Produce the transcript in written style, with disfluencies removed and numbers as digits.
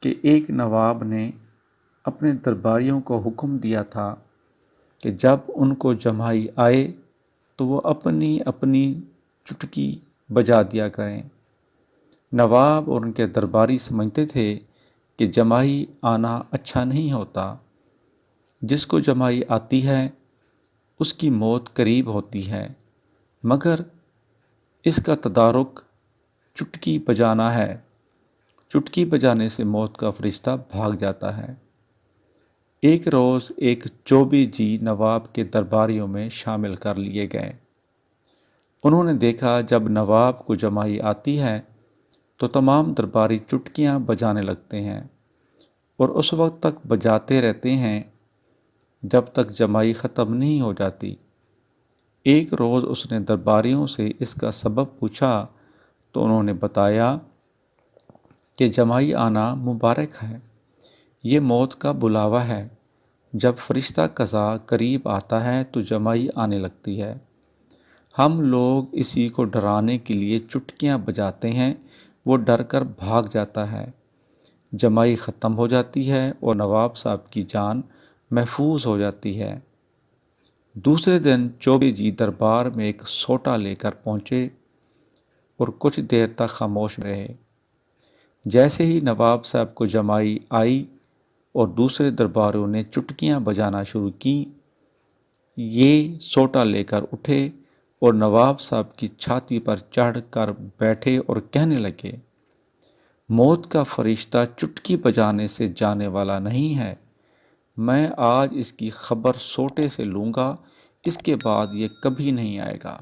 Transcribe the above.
کہ ایک نواب نے اپنے درباریوں کو حکم دیا تھا کہ جب ان کو جمائی آئے تو وہ اپنی اپنی چٹکی بجا دیا کریں۔ نواب اور ان کے درباری سمجھتے تھے کہ جمائی آنا اچھا نہیں ہوتا۔ جس کو جمائی آتی ہے اس کی موت قریب ہوتی ہے، مگر اس کا تدارک چٹکی بجانا ہے۔ چٹکی بجانے سے موت کا فرشتہ بھاگ جاتا ہے۔ ایک روز ایک چوبی جی نواب کے درباریوں میں شامل کر لیے گئے۔ انہوں نے دیکھا جب نواب کو جمائی آتی ہے تو تمام درباری چٹکیاں بجانے لگتے ہیں اور اس وقت تک بجاتے رہتے ہیں جب تک جمائی ختم نہیں ہو جاتی۔ ایک روز اس نے درباریوں سے اس کا سبب پوچھا تو انہوں نے بتایا کہ جمائی آنا مبارک ہے، یہ موت کا بلاوا ہے۔ جب فرشتہ قضا قریب آتا ہے تو جمائی آنے لگتی ہے۔ ہم لوگ اسی کو ڈرانے کے لیے چٹکیاں بجاتے ہیں، وہ ڈر کر بھاگ جاتا ہے۔ جمائی ختم ہو جاتی ہے اور نواب صاحب کی جان محفوظ ہو جاتی ہے۔ دوسرے دن چوبے جی دربار میں ایک سوٹا لے کر پہنچے اور کچھ دیر تک خاموش رہے۔ جیسے ہی نواب صاحب کو جمائی آئی اور دوسرے درباریوں نے چٹکیاں بجانا شروع کی، یہ سوٹا لے کر اٹھے اور نواب صاحب کی چھاتی پر چڑھ کر بیٹھے اور کہنے لگے، موت کا فرشتہ چٹکی بجانے سے جانے والا نہیں ہے، میں آج اس کی خبر سوٹے سے لوں گا، اس کے بعد یہ کبھی نہیں آئے گا۔